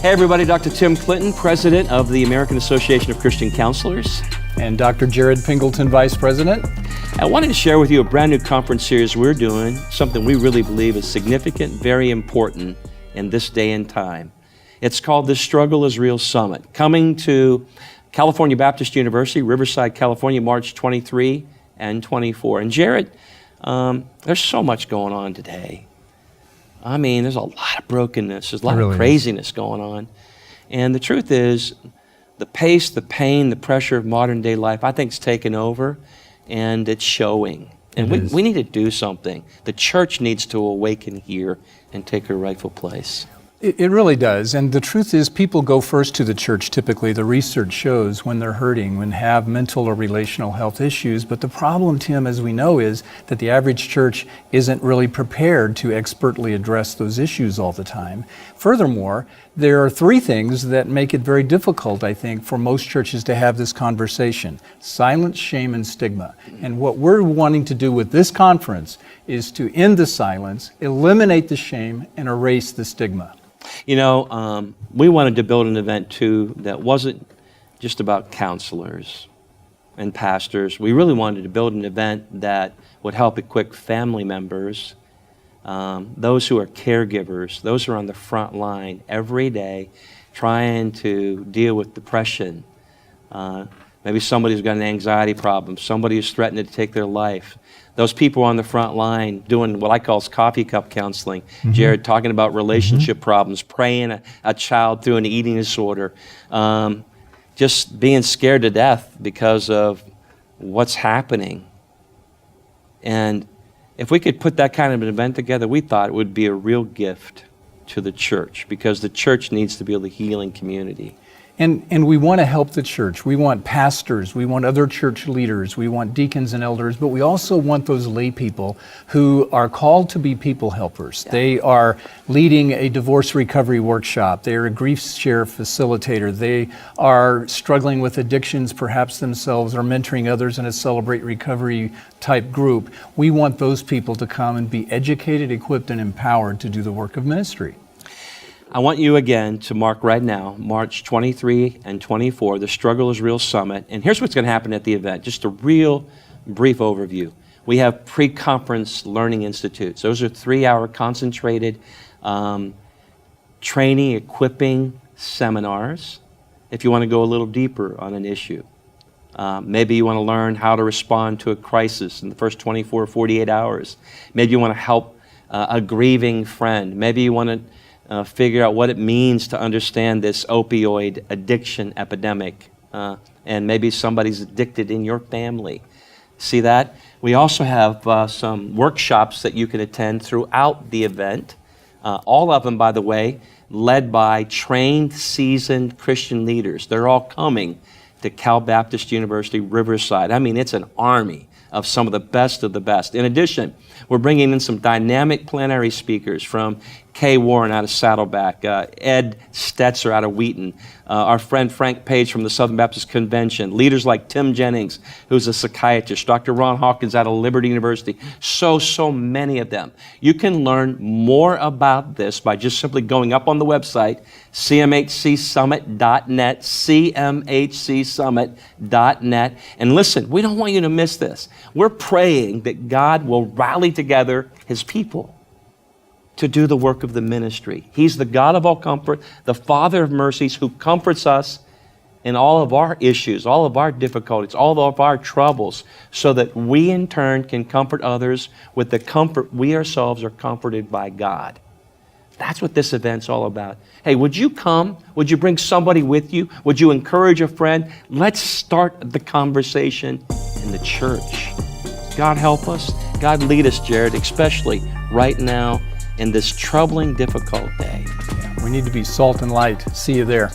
Hey everybody, Dr. Tim Clinton, President of the American Association of Christian Counselors. And Dr. Jared Pingleton, Vice President. I wanted to share with you a brand new conference series we're doing, something we really believe is significant, very important in this day and time. It's called The Struggle is Real Summit, coming to California Baptist University, Riverside, California, March 23 and 24. And Jared, there's so much going on today. I mean, there's a lot of brokenness, there's a lot of craziness going on. And the truth is, the pace, the pain, the pressure of modern day life, I think, is taken over, and it's showing. And we need to do something. The church needs to awaken here and take her rightful place. It really does. And the truth is, people go first to the church typically. The research shows when they're hurting, when have mental or relational health issues. But the problem, Tim, as we know, is that the average church isn't really prepared to expertly address those issues all the time. Furthermore, there are three things that make it very difficult, I think, for most churches to have this conversation: silence, shame, and stigma. And what we're wanting to do with this conference is to end the silence, eliminate the shame, and erase the stigma. You know, we wanted to build an event, too, that wasn't just about counselors and pastors. We really wanted to build an event that would help equip family members, those who are caregivers, those who are on the front line every day trying to deal with depression. Maybe somebody's got an anxiety problem, somebody who's threatening to take their life. Those people on the front line doing what I call coffee cup counseling. Jared, talking about relationship problems, praying a child through an eating disorder, just being scared to death because of what's happening. And if we could put that kind of an event together, we thought it would be a real gift to the church, because the church needs to be a healing community. And we want to help the church. We want pastors, we want other church leaders, we want deacons and elders, but we also want those lay people who are called to be people helpers. Yeah. They are leading a divorce recovery workshop. They are a grief share facilitator. They are struggling with addictions perhaps themselves, or mentoring others in a Celebrate Recovery type group. We want those people to come and be educated, equipped, and empowered to do the work of ministry. I want you again to mark right now, March 23 and 24, the Struggle is Real Summit. And here's what's going to happen at the event, just a real brief overview. We have pre-conference learning institutes. Those are 3-hour concentrated training, equipping seminars. If you want to go a little deeper on an issue, maybe you want to learn how to respond to a crisis in the first 24 or 48 hours. Maybe you want to help a grieving friend. Maybe you want to figure out what it means to understand this opioid addiction epidemic, and maybe somebody's addicted in your family. See that? We also have some workshops that you can attend throughout the event, all of them, by the way, led by trained, seasoned Christian leaders. They're all coming to Cal Baptist University, Riverside. I mean, it's an army of some of the best of the best. In addition, we're bringing in some dynamic plenary speakers from Kay Warren out of Saddleback, Ed Stetzer out of Wheaton, our friend Frank Page from the Southern Baptist Convention, leaders like Tim Jennings, who's a psychiatrist, Dr. Ron Hawkins out of Liberty University, so many of them. You can learn more about this by just simply going up on the website, cmhcsummit.net, cmhcsummit.net. And listen, we don't want you to miss this. We're praying that God will rally together His people to do the work of the ministry. He's the God of all comfort, the Father of mercies, who comforts us in all of our issues, all of our difficulties, all of our troubles, so that we in turn can comfort others with the comfort we ourselves are comforted by God. That's what this event's all about. Hey, would you come? Would you bring somebody with you? Would you encourage a friend? Let's start the conversation in the church. God help us. God lead us, Jared, especially right now in this troubling, difficult day. Yeah, we need to be salt and light. See you there.